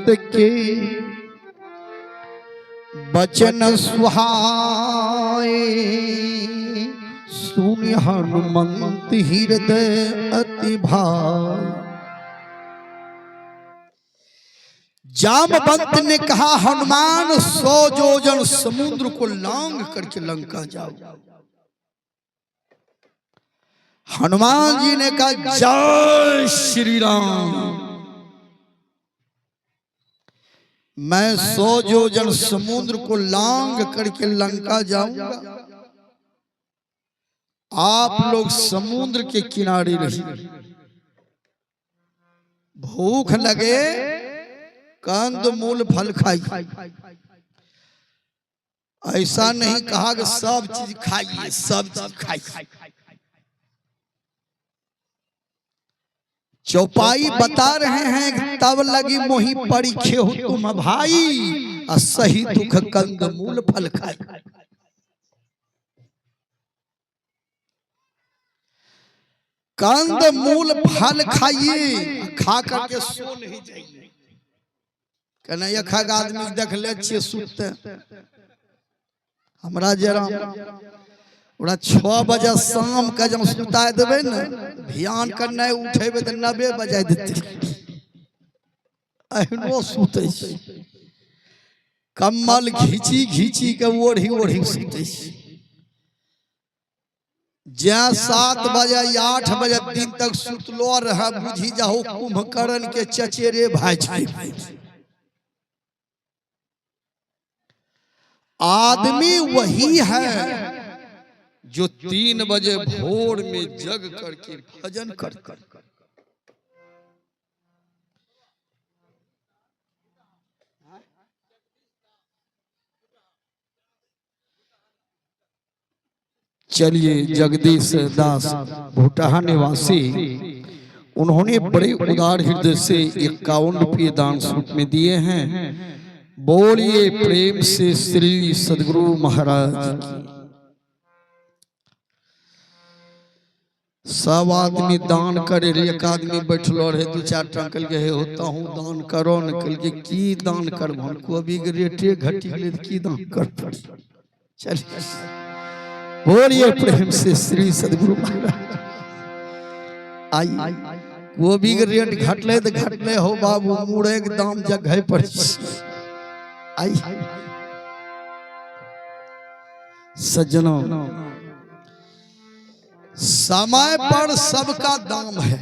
हनुमंत के बचन सुहाए, सुनि हनुमंत हृदय अति भाई। जामवंत ने कहा हनुमान 100 योजन समुद्र को लांग करके लंका जाओ। हनुमान जी ने कहा जय श्री राम, मैं 100 योजन समुद्र को लांग करके लंका जाऊंगा, आप लोग समुद्र के किनारे रहिए। भूख लगे कंद मूल फल खाई, ऐसा नहीं कहा कि सब चीज खाइए, सब चीज खाइए। चौपाई बता रहे हैं तब लगी मोही परीखे हो तुम भाई, सही दुख कंद मूल फल खाई। कंद मूल फल खाइए, खा करके सो नहीं जाइए। कहना एक आदमी देख ले छे सुते, हमरा जरा 6 बजे शाम का जब सुता देवे न, ध्यान करना उठेबे तो 9 बजे देते, अहनो सुते कम्बल घीची घीची के ओढ़ी ओढ़ी सुते। जे 7 बजे 8 बजे दिन तक सुतलो रह, बुझी जाओ कुंभकर्ण के चचेरे भाई छै। आदमी वही है जो 3 बजे भोर में जग करके भजन कर। चलिए, जगदीश दास भूटाहा निवासी, उन्होंने बड़े उदार हृदय से 51 रुपये दान सूट में दिए हैं। बोलिए प्रेम से श्री सदगुरु महाराज की। सब आदमी दान करे, एक आदमी बैठलो रहे 2-4 टंकल के होता हूँ दान करो, निकल के की दान करबो, को अभी रेटे घटी गए की दान कर। चलिए बोलिए प्रेम से श्री सदगुरु महाराज। आई वो भी रेट घटले तो घटले हो बाबू, मुड़े के दाम जगह पर। आई सज्जनों, समय पर सबका दाम है।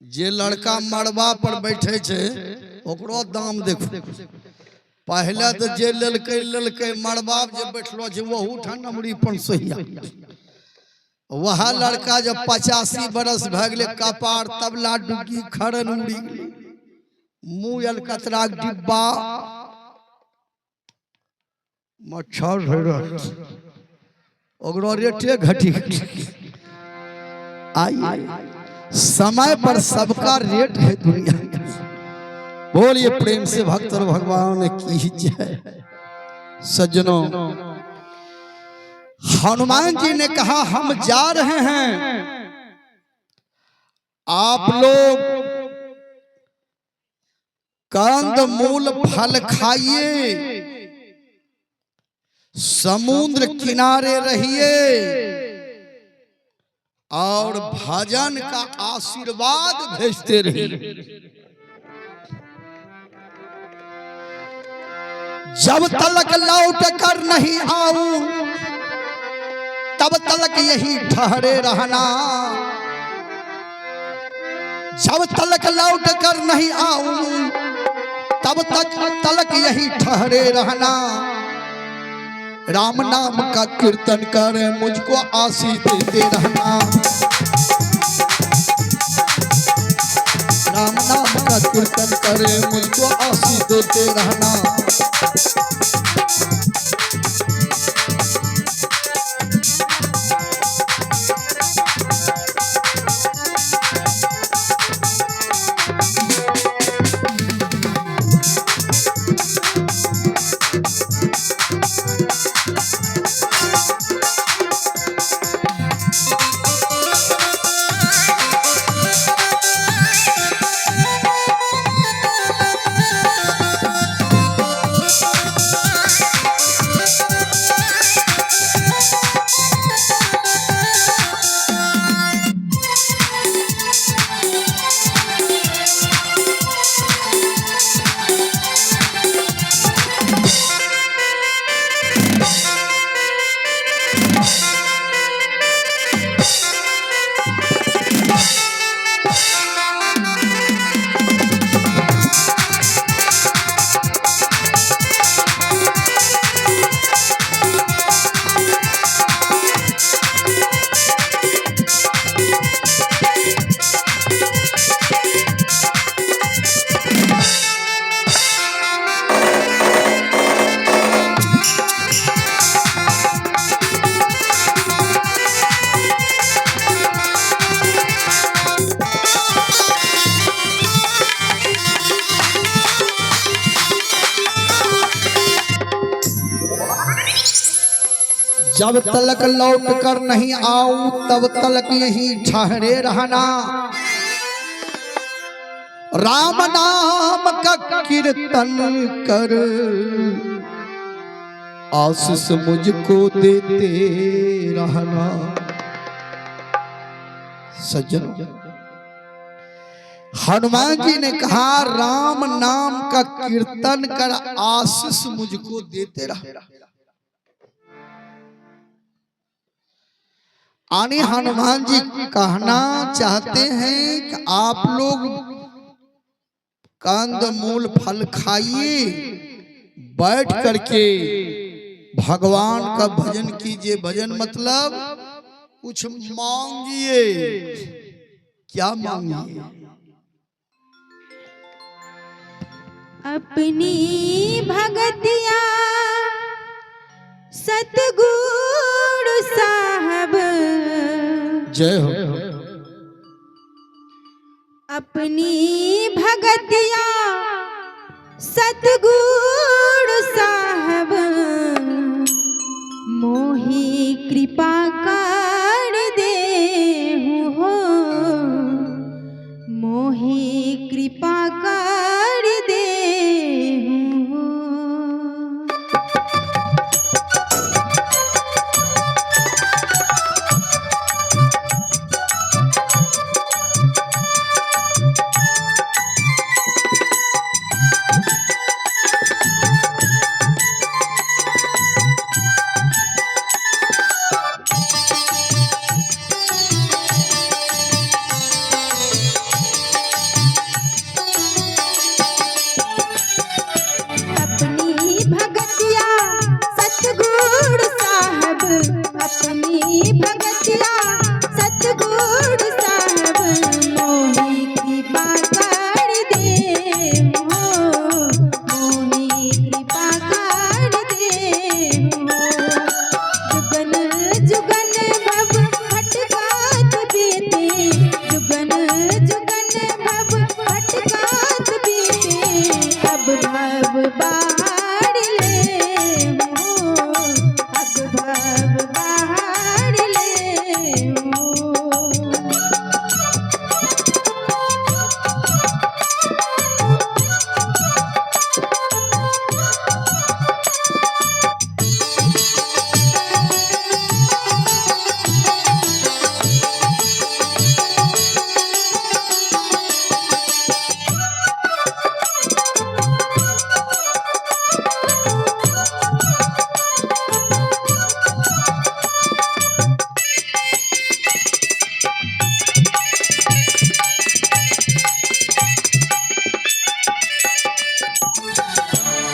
जे लड़का मड़बा पर बैठे छे ओकरो दाम देखो। पहले तो जे ललकै मड़बा जे बैठलो छे वहू ठनमरी 500। वह लड़का जब 85 बरस भ गए, कपार तबला डुगी खड़न उड़ी, मुँह अलकतरा डिब्बा मच्छर ओकरो रेटे घटी। आई समय पर सबका रेट है दुनिया का। बोलिए प्रेम से भक्त और भगवान की जय। सज्जनों, हनुमान जी ने कहा हम जा रहे हैं, आप लोग कंद मूल फल खाइए, समुद्र किनारे रहिए और भजन का आशीर्वाद भेजते रहिए। जब तक लौट कर नहीं आऊं तब तक यही ठहरे रहना, जब तक लौट कर नहीं आऊं तब तक यही ठहरे रहना। राम नाम का कीर्तन कर मुझको आशीष देते रहना, राम नाम का कीर्तन कर मुझको आशीष देते रहना। जब तलक लौट कर नहीं आऊं तब तलक यहीं ठहरे रहना। राम नाम का कीर्तन कर आशीष मुझको देते रहना। सज्जनों, हनुमान जी ने कहा राम नाम का कीर्तन कर आशीष मुझको देते रहना। आने हनुमान जी कहना चाहते हैं कि आप लोग कंद मूल फल खाइए, बैठ करके भगवान का भजन कीजिए। भजन मतलब कुछ मांगिए। क्या मांगिए? अपनी भगतिया सतगुरु साहब जय हो। अपनी भगतिया सतगुरु साहब मोहि कृपा कर दे हो, मोहि कृपा कर दे हो।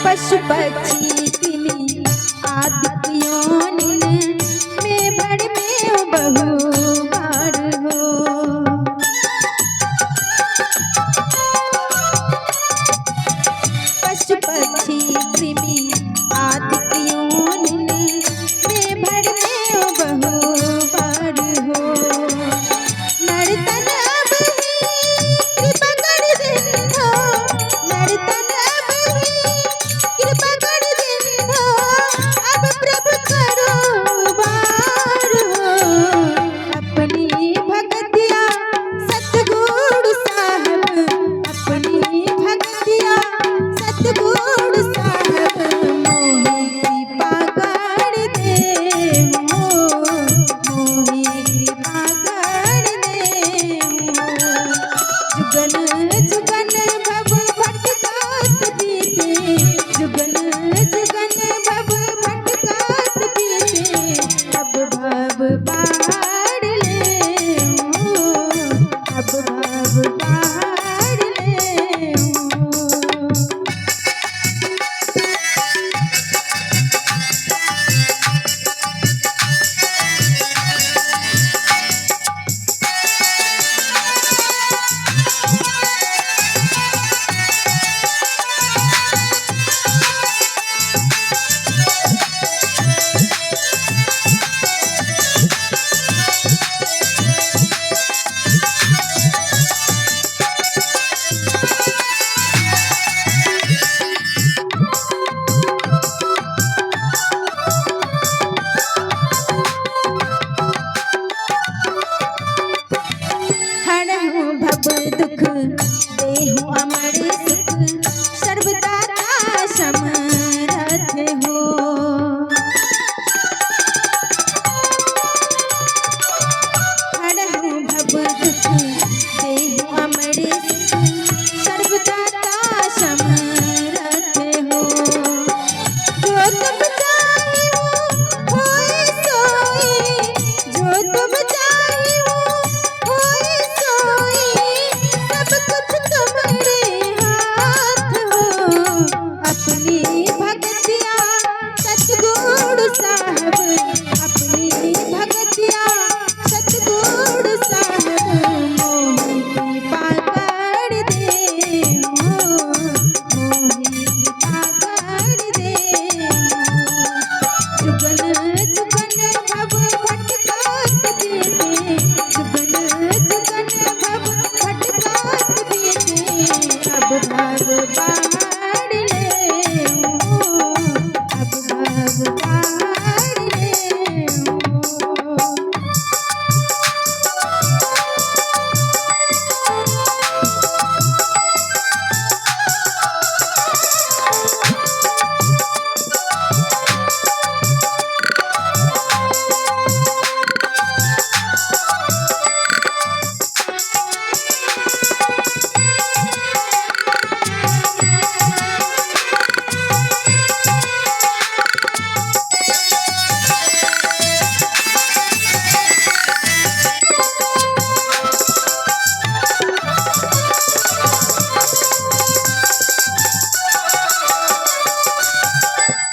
पशु पक्षी तिमी आदि योनिन में बड़ में बहु बार हो। पशु पक्षी तिमी आदि योनिन में बड़ में बहु बार हो। नर्तन अब कृपा कर दे हो, नर्तन अब कृपा कर अमर सुख सर्वदाता समर्थ हो। हरहु भव दुख देहु अमर सुख सर्वदाता समर्थ हो। जो तुम चाहियो होए सोई, जो तुम चाहियो होए सोई, सब कुछ तुम्हारे हाथ हो। अपनी भगतिया सतगुरु साहब, अपनी भगतिया सतगुरु साहब, मोहि कृपा कर दे हो, मोहि कृपा कर दे हो। जुगन जुगन भव भटकात बीते, जुगन जुगन भव भटकात बीते, अब भव बाहर ले हो, अब भव बाहर ले हो।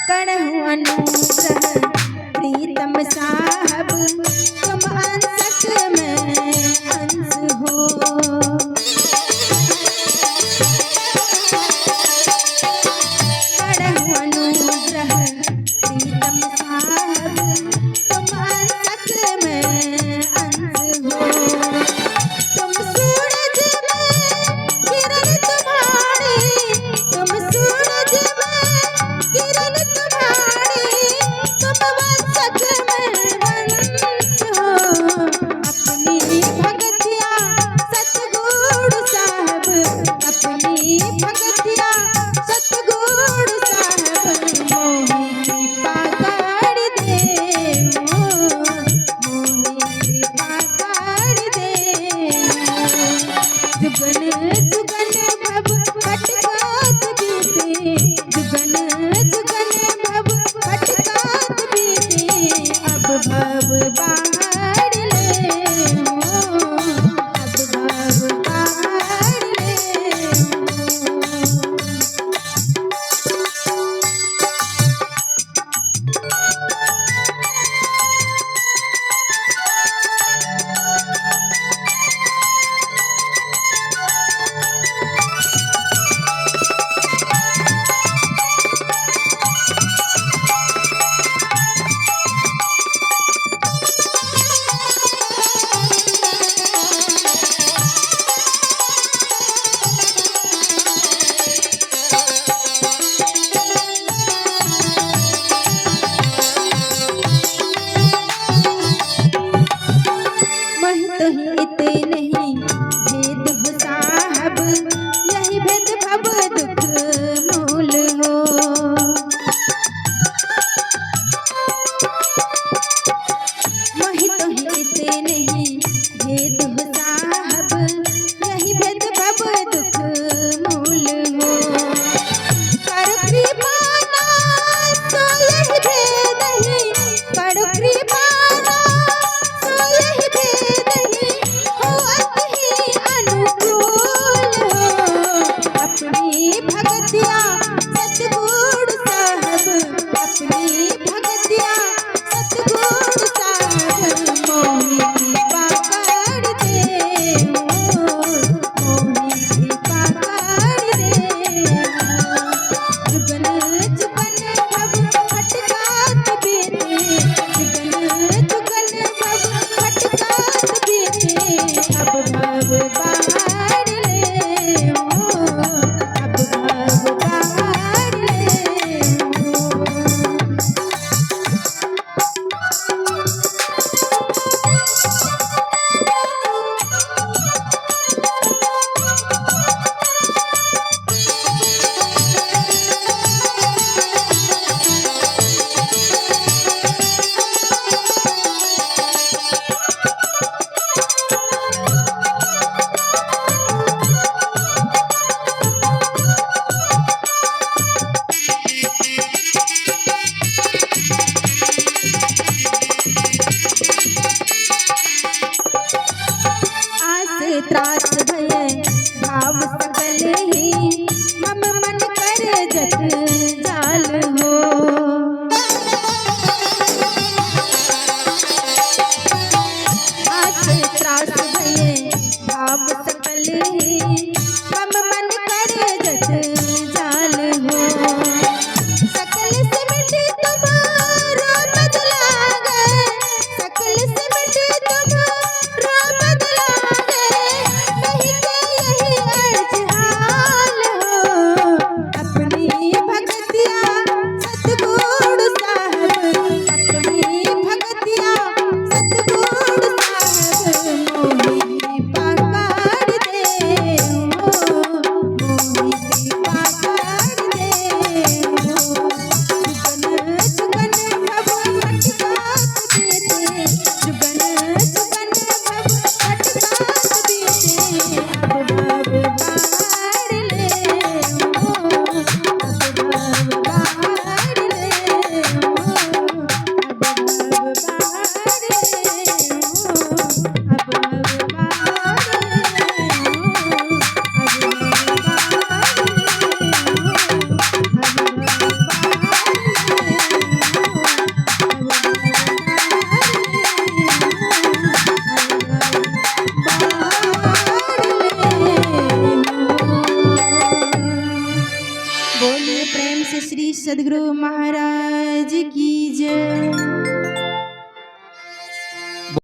करहु अनुग्रह प्रीतम साहब, तुम अंशक में अंश हो। करहु अनुग्रह प्रीतम साहब, तुम अंशक में अंश हो। तुम सूरज में किरण तुम्हारी, तुम सूरज में किरण तुम्हारी, तुम वंशज में वंश हो। अपनी भगतिया सतगुरु साहब, अपनी भगतिया सतगुरु साहब, मोहि कृपा कर दे हो, मोहि कृपा कर दे हो। जुगन जुगन भव भटकात बीते, जुगन जुगन भव भटकात बीते, अब भव बाहर ले हो, अब भव बाहर ले हो। महित हित नहीं भेद हो साहब, यही भेद भव दुख मूल हो। महित हित नहीं भेद हो साहब, यही भेद भव दुख मूल हो। कर कृपा नाथ तो यही भेद ही, कर कृपा नाथ तो यही भेद ही, होत ही अनुकूल हो। अपनी भगतिया सतगुरु साहब, अपनी भगतिया सतगुरु साहब, मोहि कृपा कर दे हो, मोहि कृपा कर दे हो। जुगन जुगन भव भटकात बीते, जुगन जुगन भव भटकात बीते, अब भव बाहर ले हो, अब भव जत जाल हो। आस त्रास भये भाव सकल मम मन करे जत जाल हो। सकल सिमट तुम्हारा पद लागे, सकल सिमट तुम्हारा पद लागे, कहीं के यही अर्ज हाल हो। अपनी भगतिया सतगुरु साहब, अपनी भगतिया सतगुरु साहब, मोहि पकड़ दे हो, मोहि पकड़ दे हो। जुगन जुगन भव भटकात बीते, जुगन जुगन भव भटकात बीते, अब भव बार ले हो, अब भव बार ले हो, अब भव बार ले हो, अब भव बार बोलिए प्रेम से श्री सद्गुरु महाराज की जय।